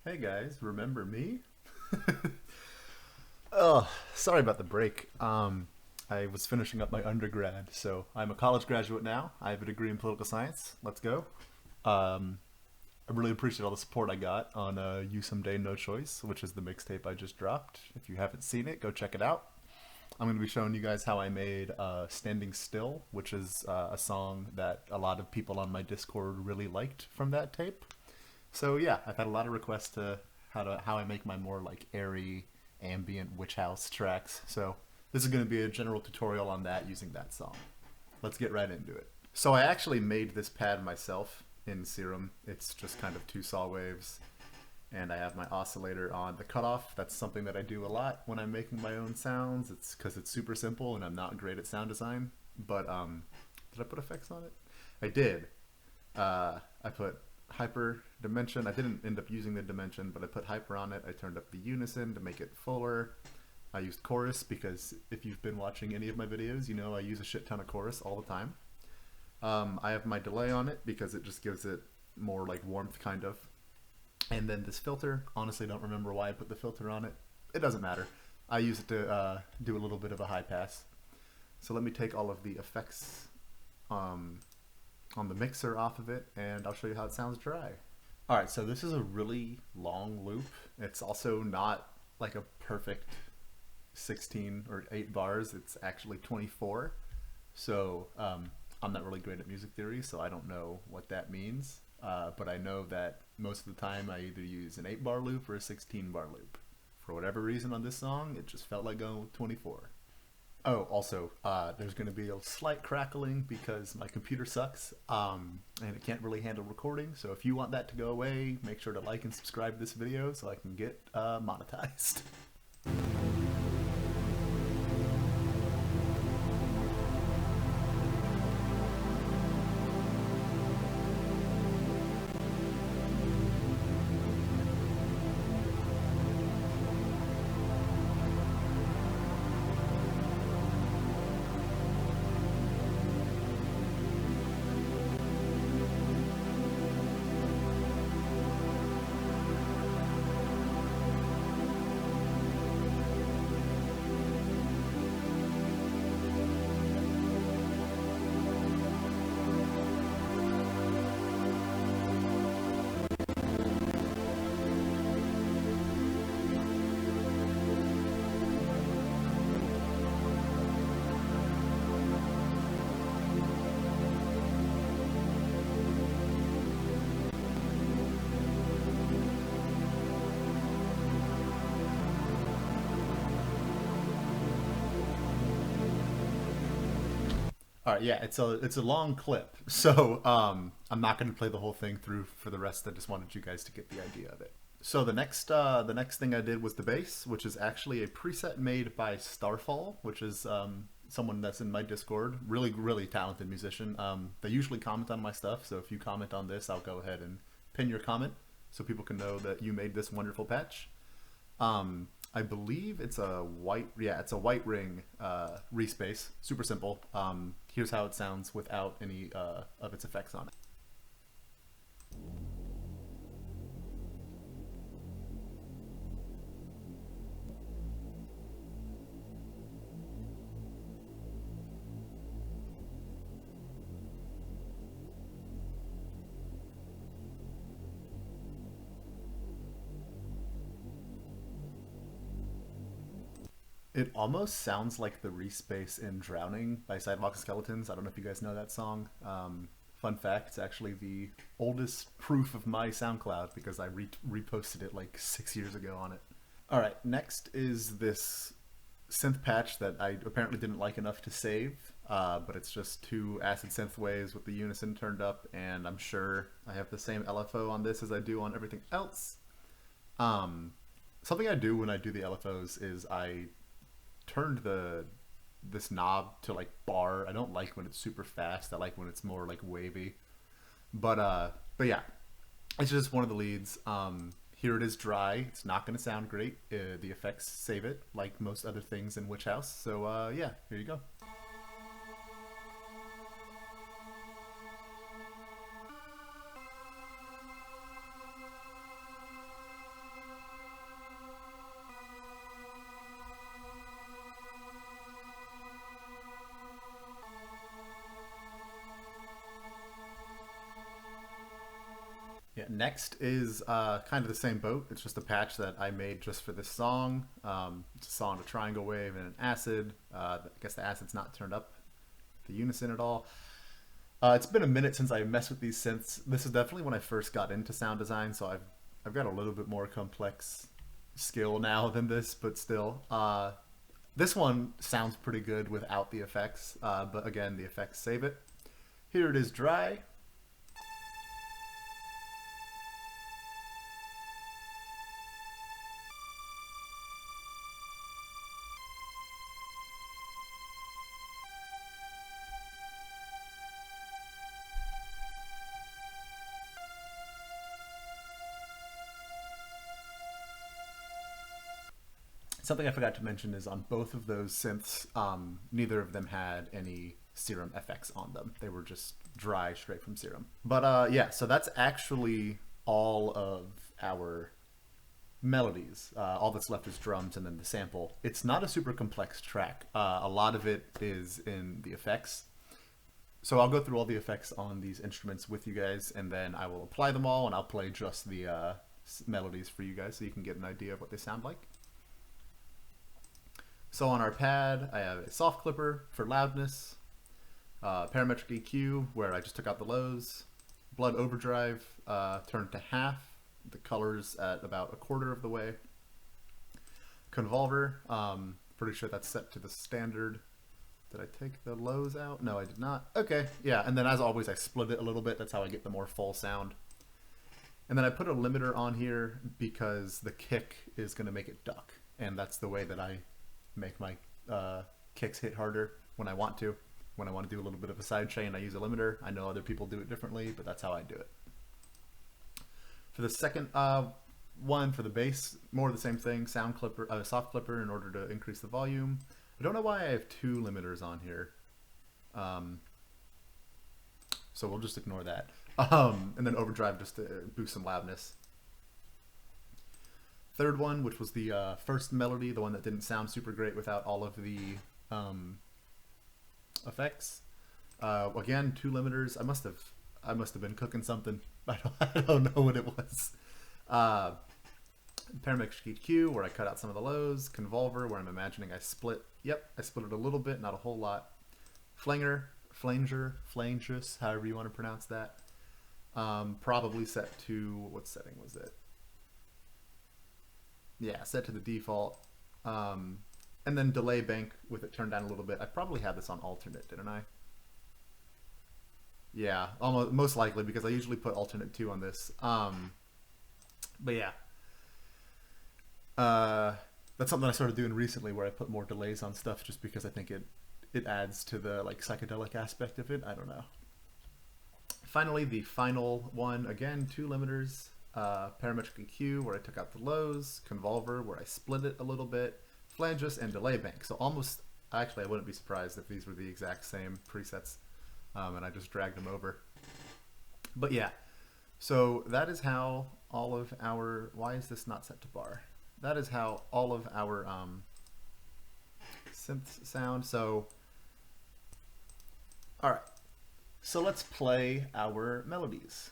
Hey guys, remember me? Oh, sorry about the break. I was finishing up my undergrad, so I'm a college graduate now. I have a degree in political science. Let's go. Um, I really appreciate all the support I got on You Someday No Choice, which is the mixtape I just dropped. If you haven't seen it, go check it out. I'm going to be showing you guys how I made Standing Still, which is a song that a lot of people on my Discord really liked from that tape. So yeah, I've had a lot of requests to how I make my more like airy ambient witch house tracks. So this is going to be a general tutorial on that using that song. Let's get right into it. So I actually made this pad myself in Serum. It's just kind of two saw waves, and I have my oscillator on the cutoff. That's something that I do a lot when I'm making my own sounds. It's because it's super simple and I'm not great at sound design. But did I put effects on it? I did. I put hyper dimension. I didn't end up using the dimension, but I put hyper on it. I turned up the unison to make it fuller. I used chorus because if you've been watching any of my videos, you know I use a shit ton of chorus all the time. I have my delay on it because it just gives it more like warmth kind of. And then this filter, honestly don't remember why I put the filter on it. It doesn't matter. I use it to do a little bit of a high pass. So let me take all of the effects on the mixer off of it, and I'll show you how it sounds dry. Alright, so this is a really long loop. It's also not like a perfect 16 or 8 bars. It's actually 24. So I'm not really great at music theory, so I don't know what that means. But I know that most of the time I either use an 8-bar loop or a 16-bar loop. For whatever reason on this song, it just felt like going with 24. Oh, also, there's going to be a slight crackling because my computer sucks, and it can't really handle recording. So if you want that to go away, make sure to like and subscribe to this video so I can get monetized. All right, yeah, it's a long clip, so I'm not going to play the whole thing through for the rest. I just wanted you guys to get the idea of it. So the next thing I did was the bass, which is actually a preset made by Starfall, which is someone that's in my Discord, really talented musician. They usually comment on my stuff, so if you comment on this, I'll go ahead and pin your comment so people can know that you made this wonderful patch. I believe it's a white, yeah, it's a white ring respace, super simple. Here's how it sounds without any of its effects on it. It almost sounds like the respace in Drowning by Sidewalk Skeletons. I don't know if you guys know that song. Fun fact, it's actually the oldest proof of my SoundCloud because I reposted it like 6 years ago on it. Alright, next is this synth patch that I apparently didn't like enough to save, but it's just two acid synth waves with the unison turned up, and I'm sure I have the same LFO on this as I do on everything else. Something I do when I do the LFOs is I turned this knob to like bar. I don't like when it's super fast. I like when it's more like wavy. But yeah, it's just one of the leads. Here it is dry. It's not going to sound great. The effects save it, like most other things in Witch House. So yeah, here you go. next is kind of the same boat. It's just a patch that I made just for this song. It's a song on a triangle wave and an acid. I guess the acid's not turned up the unison at all. It's been a minute since I messed with these synths. This is definitely when I first got into sound design, so I've got a little bit more complex skill now than this, but still. This one sounds pretty good without the effects, but again, the effects save it. Here it is dry. Something I forgot to mention is on both of those synths, neither of them had any Serum FX on them. They were just dry straight from Serum. But yeah, so that's actually all of our melodies. All that's left is drums and then the sample. It's not a super complex track. A lot of it is in the effects. So I'll go through all the effects on these instruments with you guys, and then I will apply them all, and I'll play just the melodies for you guys so you can get an idea of what they sound like. So on our pad, I have a soft clipper for loudness, parametric EQ, where I just took out the lows, blood overdrive, turned to half, the colors at about 1/4 of the way, convolver, pretty sure that's set to the standard. Did I take the lows out? No, I did not. Okay, yeah, and then as always, I split it a little bit. That's how I get the more full sound. And then I put a limiter on here because the kick is going to make it duck, and that's the way that I make my kicks hit harder when I want to. When I want to do a little bit of a side chain, I use a limiter. I know other people do it differently, but that's how I do it. For the second one, for the bass, more of the same thing. Sound clipper, soft clipper in order to increase the volume. I don't know why I have 2 limiters on here. So we'll just ignore that. And then overdrive just to boost some loudness. Third one, which was the first melody, the one that didn't sound super great without all of the effects. Again, 2 limiters. I must have been cooking something. I don't know what it was. Parametric EQ, where I cut out some of the lows. Convolver, where I'm imagining I split. Yep, I split it a little bit, not a whole lot. Flanger, flangus, however you want to pronounce that. Probably set to, what setting was it? Yeah, set to the default. And then delay bank with it turned down a little bit. I probably had this on alternate, didn't I? Yeah, almost, most likely, because I usually put alternate 2 on this. But yeah. That's something I started doing recently, where I put more delays on stuff just because I think it adds to the like psychedelic aspect of it. I don't know. Finally, the final one, again, 2 limiters. Parametric EQ, where I took out the lows, convolver, where I split it a little bit, flanges, and delay bank. So almost, actually, I wouldn't be surprised if these were the exact same presets, and I just dragged them over. But yeah, so that is how all of our, why is this not set to bar? That is how all of our synths sound. So, all right, so let's play our melodies.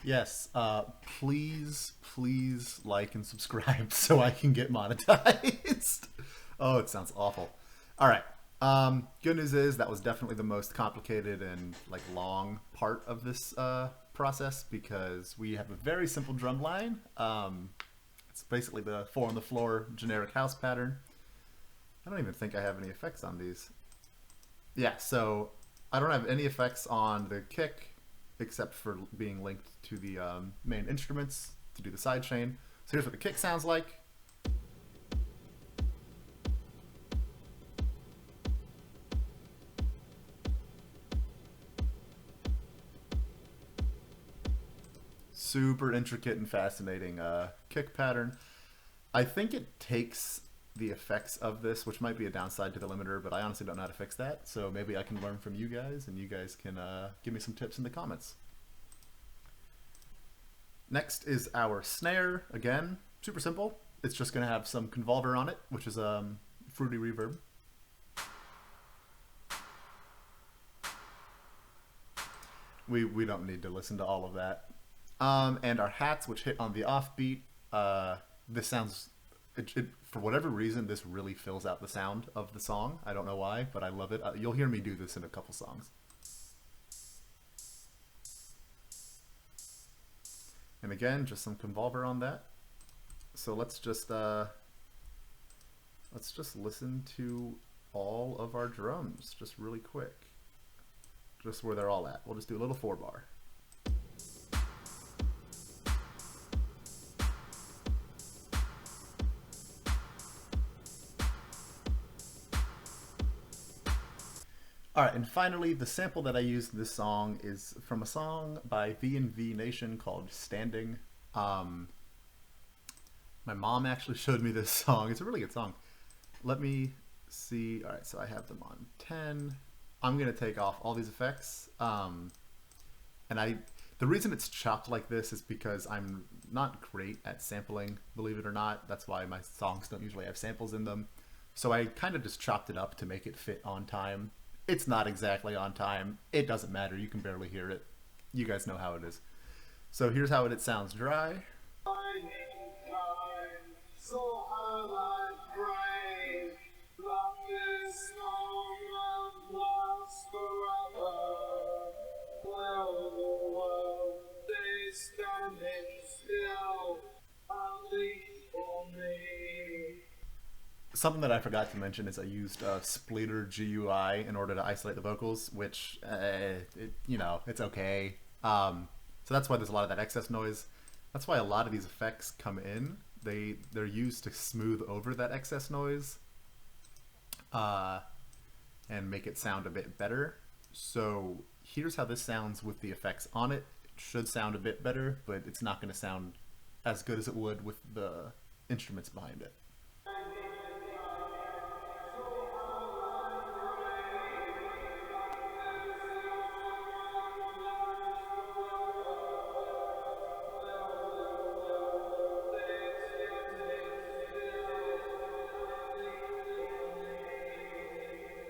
Yes, please like and subscribe so I can get monetized. Oh, it sounds awful. All right, Good news is that was definitely the most complicated and like long part of this process because we have a very simple drum line. It's basically the 4 on the floor generic house pattern. I don't even think I have any effects on these. Yeah, so I don't have any effects on the kick except for being linked to the main instruments to do the sidechain. So here's what the kick sounds like. Super intricate and fascinating kick pattern. I think it takes the effects of this, which might be a downside to the limiter, but I honestly don't know how to fix that. So maybe I can learn from you guys, and you guys can give me some tips in the comments. Next is our snare. Again, super simple. It's just going to have some convolver on it, which is fruity reverb. We don't need to listen to all of that. And our hats, which hit on the offbeat. This sounds, for whatever reason, this really fills out the sound of the song. I don't know why, but I love it. You'll hear me do this in a couple songs. And again, just some convolver on that. So let's just listen to all of our drums just really quick. Just where they're all at. We'll just do a little 4-bar. Alright, and finally, the sample that I used in this song is from a song by V&V Nation called Standing. My mom actually showed me this song. It's a really good song. Let me see. Alright, so I have them on 10. I'm going to take off all these effects. The reason it's chopped like this is because I'm not great at sampling, believe it or not. That's why my songs don't usually have samples in them. So I kind of just chopped it up to make it fit on time. It's not exactly on time. It doesn't matter. You can barely hear it. You guys know how it is. So here's how it sounds dry. Something that I forgot to mention is I used Splitter GUI in order to isolate the vocals, which, it's okay. So that's why there's a lot of that excess noise. That's why a lot of these effects come in. They're used to smooth over that excess noise and make it sound a bit better. So here's how this sounds with the effects on it. It should sound a bit better, but it's not going to sound as good as it would with the instruments behind it.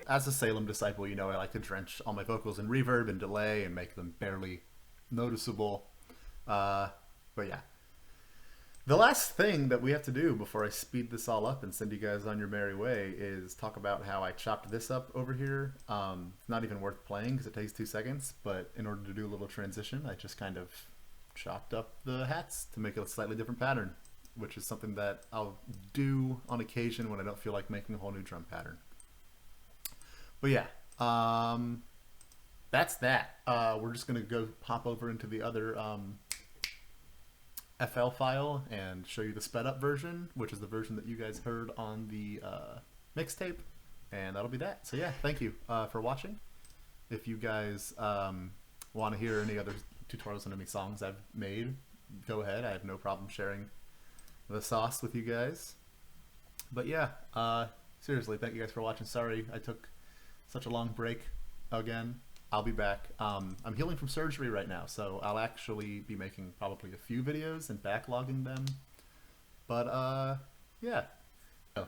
As a Salem disciple, you know I like to drench all my vocals in reverb and delay and make them barely noticeable. But yeah. The last thing that we have to do before I speed this all up and send you guys on your merry way is talk about how I chopped this up over here. It's not even worth playing because it takes 2 seconds, but in order to do a little transition, I just kind of chopped up the hats to make it a slightly different pattern, which is something that I'll do on occasion when I don't feel like making a whole new drum pattern. But yeah, that's that. We're just going to go pop over into the other FL file and show you the sped up version, which is the version that you guys heard on the mixtape, and that'll be that. So yeah, thank you for watching. If you guys want to hear any other tutorials on any songs I've made, go ahead. I have no problem sharing the sauce with you guys. But yeah, seriously, thank you guys for watching. Sorry I took such a long break again. I'll be back. I'm healing from surgery right now, so I'll actually be making probably a few videos and backlogging them. But yeah.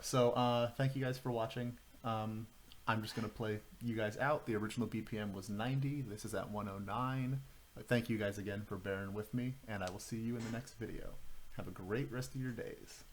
So thank you guys for watching. I'm just gonna play you guys out. The original BPM was 90. This is at 109. But thank you guys again for bearing with me, and I will see you in the next video. Have a great rest of your days.